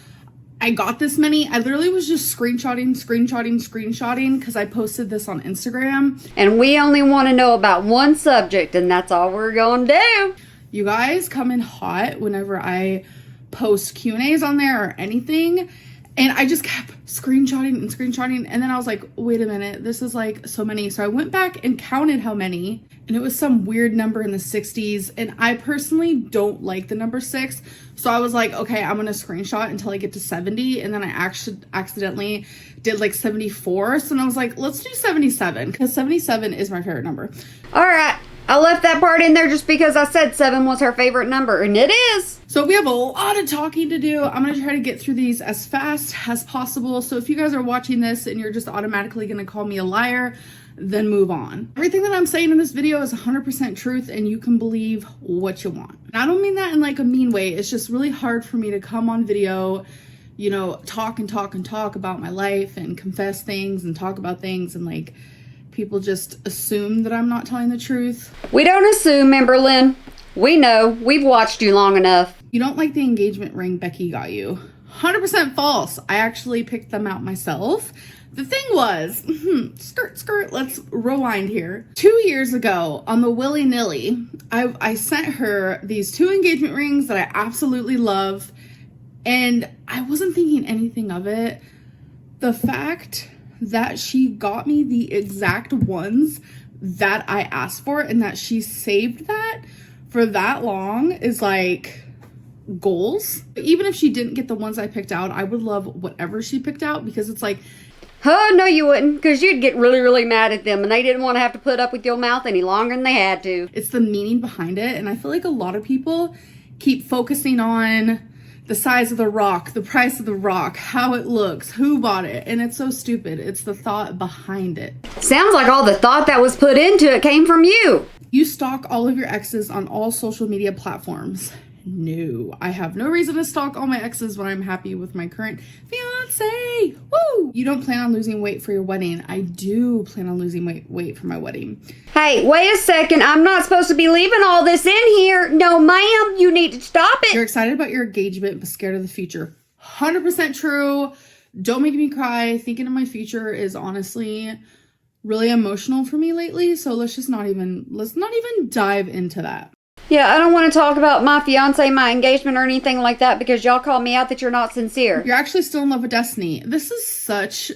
I got this many. I literally was just screenshotting because I posted this on Instagram. And we only want to know about one subject, and that's all we're going to do. You guys come in hot whenever I post Q&As on there or anything. And I just kept screenshotting. And then I was like, wait a minute, this is like so many. So I went back and counted how many. And it was some weird number in the 60s. And I personally don't like the number 6. So I was like, okay, I'm going to screenshot until I get to 70. And then I actually accidentally did like 74. So then I was like, let's do 77. Because 77 is my favorite number. All right. I left that part in there just because I said 7 was her favorite number, and it is. So we have a lot of talking to do. I'm going to try to get through these as fast as possible. So if you guys are watching this and you're just automatically going to call me a liar, then move on. Everything that I'm saying in this video is 100% truth, and you can believe what you want. And I don't mean that in like a mean way. It's just really hard for me to come on video, you know, talk about my life and confess things and talk about things, and like people just assume that I'm not telling the truth. We don't assume, Amberlynn. We know. We've watched you long enough. You don't like the engagement ring Becky got you. 100% false. I actually picked them out myself. The thing was, skirt, let's rewind here. 2 years ago on the Willy Nilly, I sent her these 2 engagement rings that I absolutely love, and I wasn't thinking anything of it. The fact that she got me the exact ones that I asked for and that she saved that for that long is like goals. Even if she didn't get the ones I picked out, I would love whatever she picked out, because it's like, oh, no, you wouldn't, because you'd get really, really mad at them, and they didn't want to have to put up with your mouth any longer than they had to. It's the meaning behind it, and I feel like a lot of people keep focusing on the size of the rock, the price of the rock, how it looks, who bought it, and it's so stupid. It's the thought behind it. Sounds like all the thought that was put into it came from you. You stalk all of your exes on all social media platforms. No, I have no reason to stalk all my exes when I'm happy with my current fiance. Woo! You don't plan on losing weight for your wedding. I do plan on losing weight for my wedding. Hey, wait a second. I'm not supposed to be leaving all this in here. No, ma'am. You need to stop it. You're excited about your engagement, but scared of the future. 100% true. Don't make me cry. Thinking of my future is honestly really emotional for me lately. So let's not even dive into that. Yeah, I don't want to talk about my fiance, my engagement, or anything like that because y'all call me out that you're not sincere. You're actually still in love with Destiny. This is such...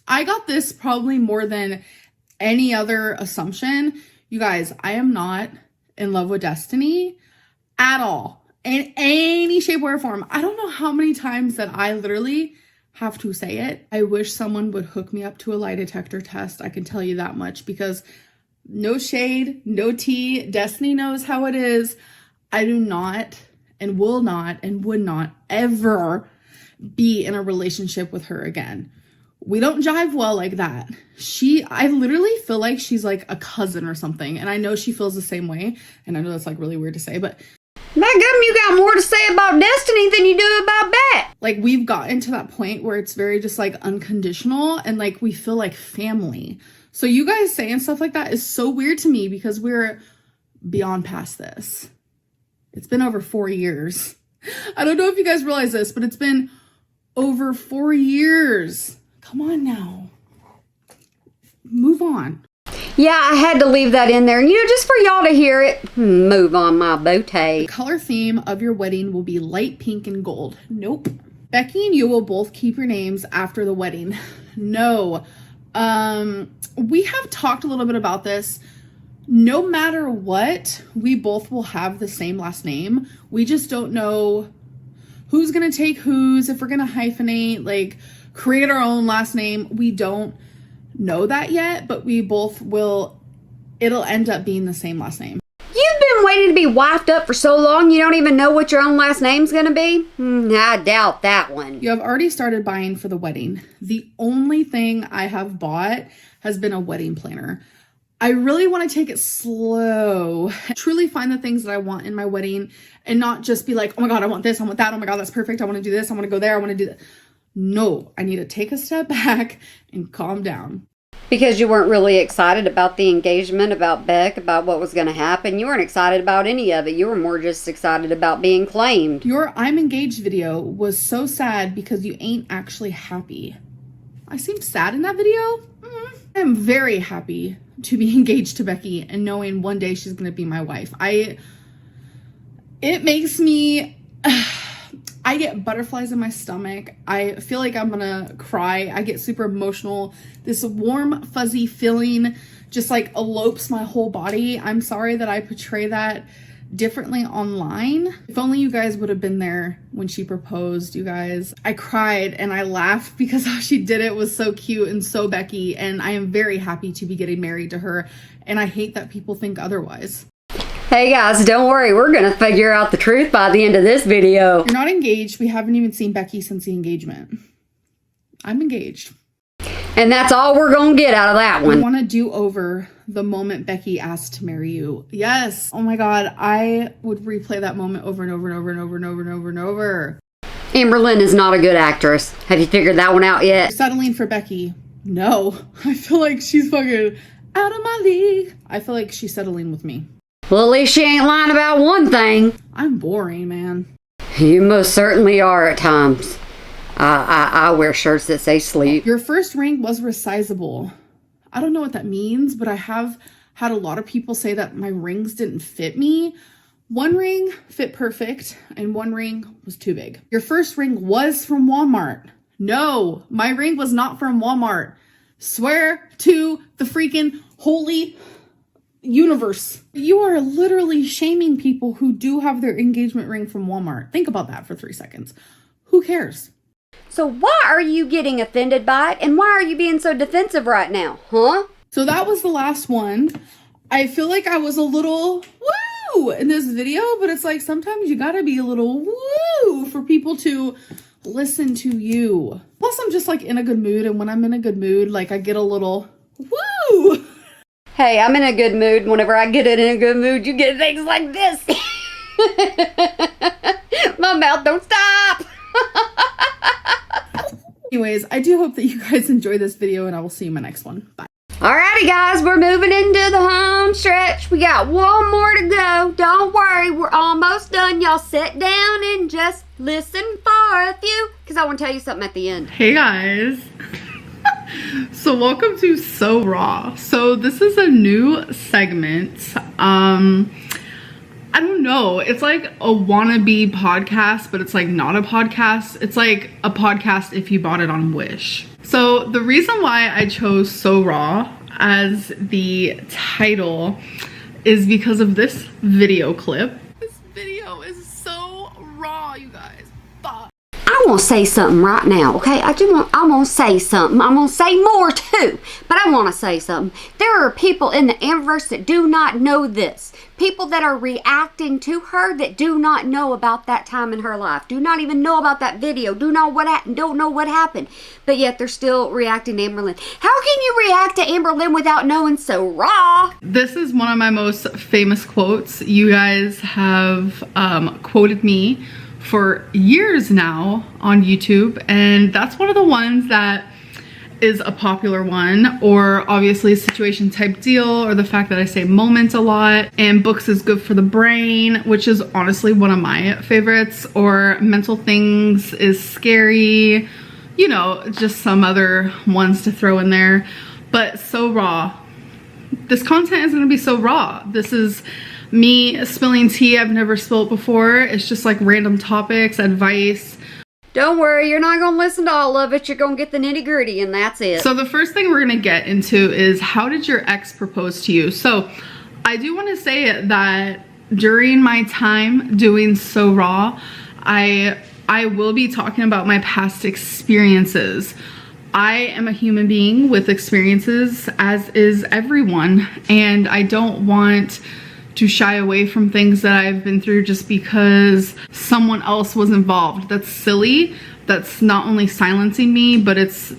I got this probably more than any other assumption. You guys, I am not in love with Destiny at all. In any shape or form. I don't know how many times that I literally have to say it. I wish someone would hook me up to a lie detector test. I can tell you that much because... no shade, no tea. Destiny knows how it is. I do not and will not and would not ever be in a relationship with her again. We don't jive well like that. I literally feel like she's like a cousin or something. And I know she feels the same way. And I know that's like really weird to say, but you got more to say about Destiny than you do about Beck. Like we've gotten to that point where it's very just like unconditional and like we feel like family. So you guys saying stuff like that is so weird to me because we're beyond past this. It's been over 4 years. I don't know if you guys realize this, but it's been over 4 years. Come on now. Move on. Yeah, I had to leave that in there. And, just for y'all to hear it. Move on, my booty. The color theme of your wedding will be light pink and gold. Nope. Becky and you will both keep your names after the wedding. No. We have talked a little bit about this. No matter what, we both will have the same last name. We just don't know who's going to take whose, if we're going to hyphenate, like create our own last name. We don't know that yet, but we both will. It'll end up being the same last name. You've been waiting to be wifed up for so long you don't even know what your own last name's going to be? I doubt that one. You have already started buying for the wedding. The only thing I have bought has been a wedding planner. I really want to take it slow, truly find the things that I want in my wedding and not just be like, oh my God, I want this, I want that. Oh my God, that's perfect. I want to do this. I want to go there. I want to do that. No, I need to take a step back and calm down. Because you weren't really excited about the engagement, about Beck, about what was going to happen. You weren't excited about any of it. You were more just excited about being claimed. Your I'm engaged video was so sad because you ain't actually happy. I seemed sad in that video. I am very happy to be engaged to Becky and knowing one day she's going to be my wife. It makes me... I get butterflies in my stomach. I feel like I'm gonna cry. I get super emotional. This warm, fuzzy feeling just like elopes my whole body. I'm sorry that I portray that differently online. If only you guys would have been there when she proposed, you guys. I cried and I laughed because how she did it was so cute and so Becky, and I am very happy to be getting married to her, and I hate that people think otherwise. Hey guys, don't worry. We're going to figure out the truth by the end of this video. You're not engaged. We haven't even seen Becky since the engagement. I'm engaged. And that's all we're going to get out of that one. I want to do over the moment Becky asked to marry you. Yes. Oh my God. I would replay that moment over and over and over and over and over and over and over. Amberlynn is not a good actress. Have you figured that one out yet? Settling for Becky. No. I feel like she's fucking out of my league. I feel like she's settling with me. Well, at least she ain't lying about one thing. I'm boring, man. You most certainly are at times. I wear shirts that say sleep. Your first ring was resizable. I don't know what that means, but I have had a lot of people say that my rings didn't fit me. One ring fit perfect, and one ring was too big. Your first ring was from Walmart. No, my ring was not from Walmart. Swear to the freaking holy universe. You are literally shaming people who do have their engagement ring from Walmart. Think about that for 3 seconds. Who cares? So why are you getting offended by it? And why are you being so defensive right now? Huh? So that was the last one. I feel like I was a little woo in this video, but it's like sometimes you gotta be a little woo for people to listen to you. Plus I'm just like in a good mood, and when I'm in a good mood, like I get a little woo. Hey, I'm in a good mood. Whenever I get in a good mood, you get things like this. My mouth don't stop. Anyways, I do hope that you guys enjoy this video, and I will see you in my next one. Bye. Alrighty guys, we're moving into the home stretch. We got one more to go. Don't worry, we're almost done. Y'all sit down and just listen for a few, because I want to tell you something at the end. Hey guys. So welcome to So Raw. So this is a new segment. I don't know. It's like a wannabe podcast, but it's like not a podcast. It's like a podcast if you bought it on Wish. So the reason why I chose So Raw as the title is because of this video clip. This video is so raw, you guys. Fuck. I want to say something right now, okay? I want to say something. I'm going to say more too, but I want to say something. There are people in the Amberverse that do not know this. People that are reacting to her that do not know about that time in her life. Do not even know about that video. Don't know what happened. But yet they're still reacting to Amberlynn. How can you react to Amberlynn without knowing So Raw? This is one of my most famous quotes. You guys have quoted me for years now on YouTube, and that's one of the ones that is a popular one, or obviously situation type deal, or the fact that I say moments a lot, and books is good for the brain, which is honestly one of my favorites, or mental things is scary, you know, just some other ones to throw in there. But So Raw, this content is going to be so raw. This is me spilling tea I've never spilled before. It's just like random topics, advice. Don't worry, you're not going to listen to all of it. You're going to get the nitty gritty, and that's it. So the first thing we're going to get into is, how did your ex propose to you? So I do want to say that during my time doing So Raw, I will be talking about my past experiences. I am a human being with experiences, as is everyone, and I don't want to shy away from things that I've been through just because someone else was involved. That's silly. That's not only silencing me, but it's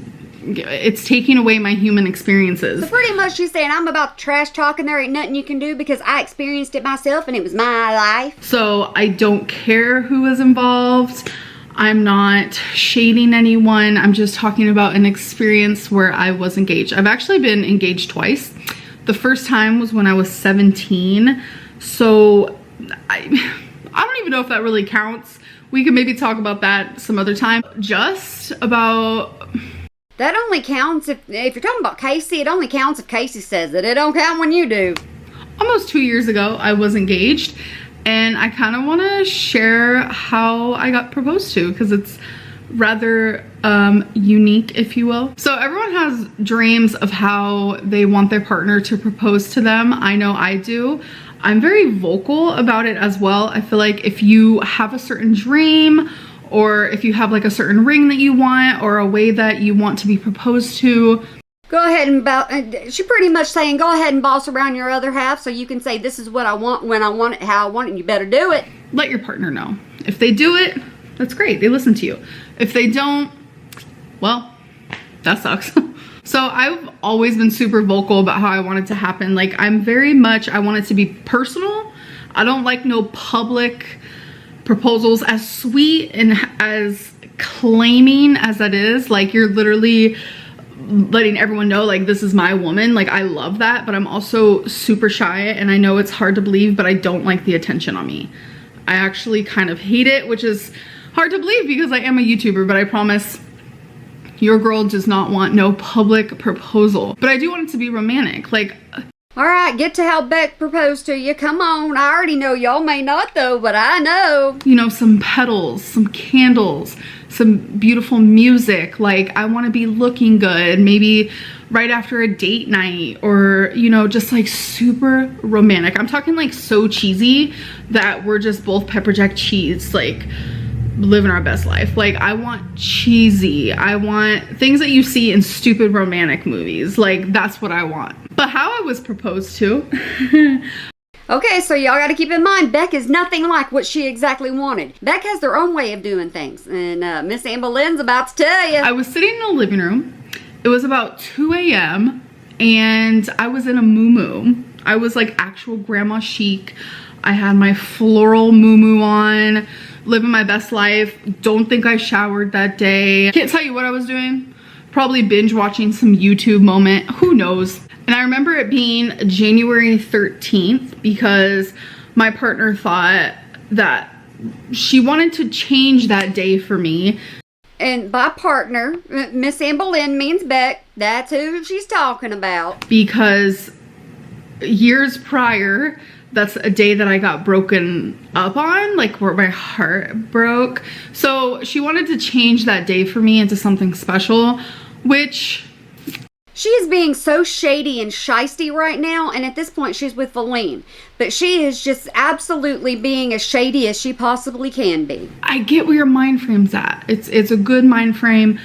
taking away my human experiences. So pretty much she's saying I'm about trash talking. There ain't nothing you can do because I experienced it myself and it was my life. So I don't care who was involved. I'm not shading anyone. I'm just talking about an experience where I was engaged. I've actually been engaged twice. The first time was when I was 17. So I don't even know if that really counts. We can maybe talk about that some other time. Just about... That only counts if you're talking about Casey, it only counts if Casey says it. It don't count when you do. Almost 2 years ago, I was engaged. And I kind of want to share how I got proposed to, because it's rather unique, if you will. So everyone has dreams of how they want their partner to propose to them. I know I do. I'm very vocal about it as well. I feel like if you have a certain dream, or if you have like a certain ring that you want, or a way that you want to be proposed to, go ahead and she's pretty much saying go ahead and boss around your other half so you can say this is what I want, when I want it, how I want it, and you better do it. Let your partner know. If they do it, that's great. They listen to you. If they don't, well, that sucks. So I've always been super vocal about how I want it to happen. Like, I'm very much, I want it to be personal. I don't like no public proposals. As sweet and as claiming as that is, like, you're literally letting everyone know, like, this is my woman. Like, I love that, but I'm also super shy, and I know it's hard to believe, but I don't like the attention on me. I actually kind of hate it, which is hard to believe because I am a YouTuber, but I promise your girl does not want no public proposal. But I do want it to be romantic. Like, all right, get to how Beck proposed to you. Come on. I already know. Y'all may not though, but I know. You know, some petals, some candles, some beautiful music. Like, I want to be looking good, maybe right after a date night, or, you know, just like super romantic. I'm talking like so cheesy that we're just both pepper jack cheese, like living our best life. Like, I want cheesy. I want things that you see in stupid romantic movies. Like, that's what I want. But how I was proposed to. Okay, so y'all got to keep in mind, Beck is nothing like what she exactly wanted. Beck has their own way of doing things, and Miss Amberlynn's about to tell you. I was sitting in the living room. It was about 2 a.m. and I was in a muumuu. I was like actual grandma chic. I had my floral muumuu on, living my best life. Don't think I showered that day. Can't tell you what I was doing. Probably binge watching some YouTube moment, who knows. And I remember it being January 13th because my partner thought that she wanted to change that day for me. And by partner, Miss Amber Lynn means Beck. That's who she's talking about. Because years prior, that's a day that I got broken up on, like where my heart broke. So she wanted to change that day for me into something special, which... She is being so shady and shisty right now, and at this point she's with Valine. But she is just absolutely being as shady as she possibly can be. I get where your mind frame's at. It's a good mind frame,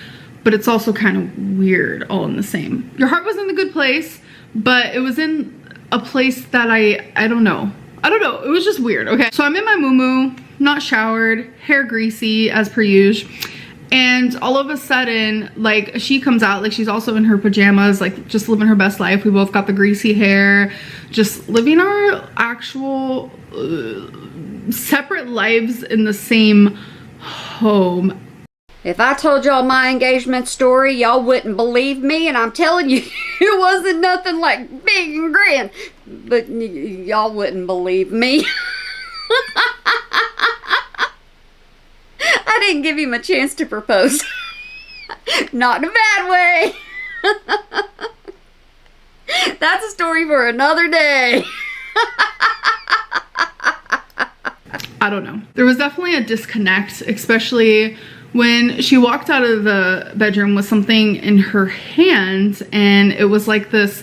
but it's also kind of weird all in the same. Your heart was in a good place, but it was in a place that I don't know. It was just weird, okay? So I'm in my muumuu, not showered, hair greasy as per usual. And all of a sudden, like, she comes out, like, she's also in her pajamas, like, just living her best life. We both got the greasy hair, just living our actual separate lives in the same home. If I told y'all my engagement story, y'all wouldn't believe me, and I'm telling you, it wasn't nothing like big and grand. But y'all wouldn't believe me. I didn't give him a chance to propose. Not in a bad way. That's a story for another day. I don't know. There was definitely a disconnect, especially when she walked out of the bedroom with something in her hand, and it was like this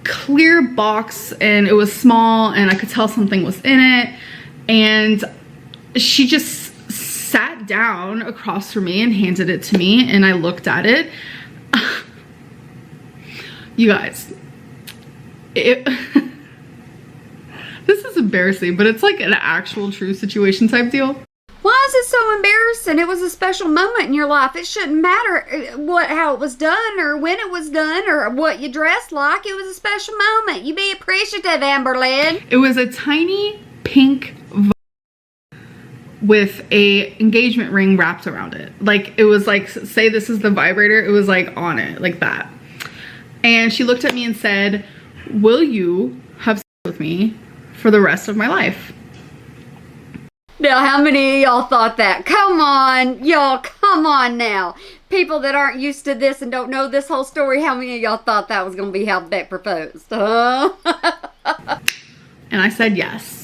clear box, and it was small, and I could tell something was in it, and she just sat down across from me and handed it to me, and I looked at it. You guys, this is embarrassing, but it's like an actual true situation type deal. Why is it so embarrassing? It was a special moment in your life. It shouldn't matter how it was done or when it was done or what you dressed like. It was a special moment. You be appreciative, Amber Lynn. It was a tiny pink with a engagement ring wrapped around it. Like, it was like, say this is the vibrator, it was like on it, like that. And she looked at me and said, will you have sex with me for the rest of my life? Now, how many of y'all thought that? Come on, y'all, come on now. People that aren't used to this and don't know this whole story, how many of y'all thought that was going to be how Beck proposed? Huh? And I said yes.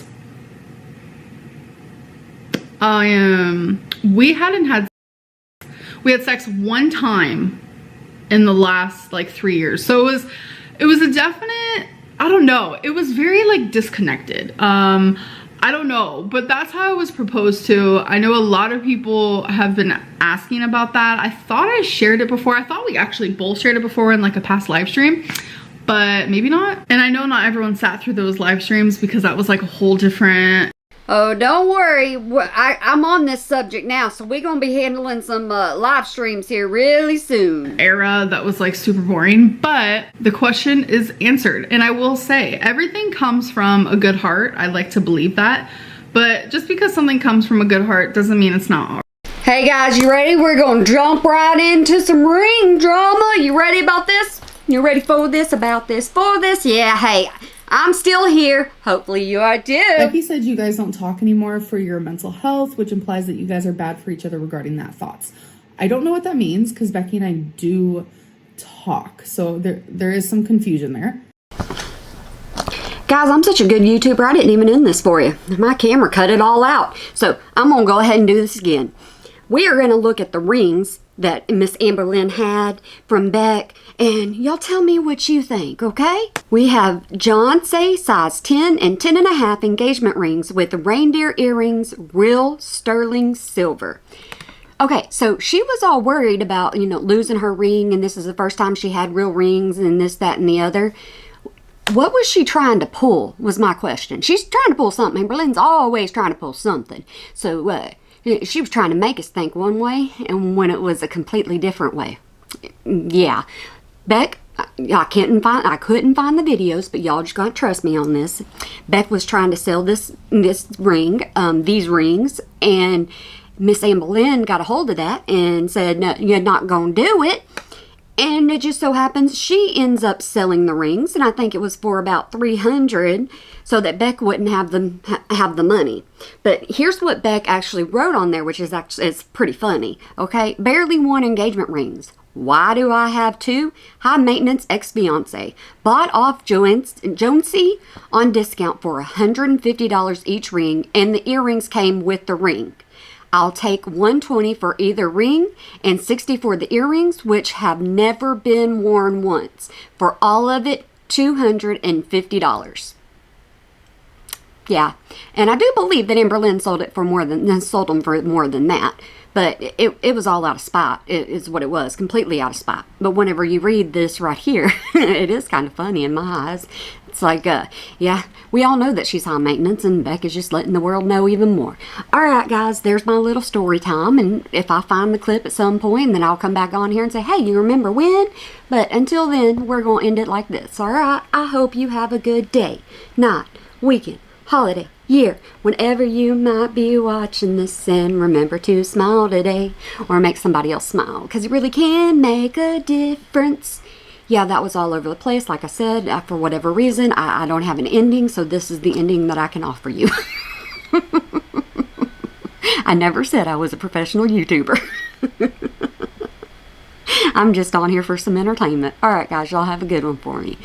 We had sex one time in the last like 3 years. So it was a definite, I don't know. It was very like disconnected. I don't know, but that's how I was proposed to. I know a lot of people have been asking about that. I thought I shared it before. I thought we actually both shared it before in like a past live stream, but maybe not. And I know not everyone sat through those live streams because that was like a whole different... Oh, don't worry. I'm on this subject now, so we're going to be handling some live streams here really soon. Era that was like super boring, but the question is answered. And I will say, everything comes from a good heart. I like to believe that. But just because something comes from a good heart doesn't mean it's not. Hey guys, you ready? We're going to jump right into some ring drama. You ready about this? You ready for this, about this, for this? Yeah, hey. I'm still here. Hopefully you are too. Becky said you guys don't talk anymore for your mental health, which implies that you guys are bad for each other regarding that thoughts. I don't know what that means because Becky and I do talk. So there is some confusion there. Guys, I'm such a good YouTuber, I didn't even end this for you. My camera cut it all out. So I'm going to go ahead and do this again. We are going to look at the rings that Miss Amber Lynn had from Beck, and y'all tell me what you think, okay? We have Johnson size 10 and 10.5 engagement rings with reindeer earrings, real sterling silver. Okay, so she was all worried about, losing her ring, and this is the first time she had real rings and this, that, and the other. What was she trying to pull was my question. She's trying to pull something. Amber Lynn's always trying to pull something. So, she was trying to make us think one way and when it was a completely different way. Yeah. Beck, I couldn't find the videos, but y'all just gotta trust me on this. Beck was trying to sell this ring, these rings, and Miss Anne Boleyn got a hold of that and said, no, you're not gonna do it. And it just so happens she ends up selling the rings, and I think it was for about $300, so that Beck wouldn't have the money. But here's what Beck actually wrote on there, which is it's pretty funny. Okay, barely won engagement rings. Why do I have two? High maintenance ex-fiance. Bought off Jonesy on discount for $150 each ring, and the earrings came with the ring. I'll take $120 for either ring and $60 for the earrings, which have never been worn once. For all of it, $250. Yeah, and I do believe that Anne Boleyn sold them for more than that. But it was all out of spite, is what it was, completely out of spite. But whenever you read this right here, it is kind of funny in my eyes. It's like, yeah, we all know that she's high maintenance, and Beck is just letting the world know even more. All right, guys, there's my little story time, and if I find the clip at some point, then I'll come back on here and say, hey, you remember when? But until then, we're going to end it like this, all right? I hope you have a good day, night, weekend, holiday, year, whenever you might be watching this, and remember to smile today, or make somebody else smile, because it really can make a difference. Yeah, that was all over the place. Like I said, for whatever reason, I don't have an ending, so this is the ending that I can offer you. I never said I was a professional YouTuber. I'm just on here for some entertainment. All right, guys, y'all have a good one for me.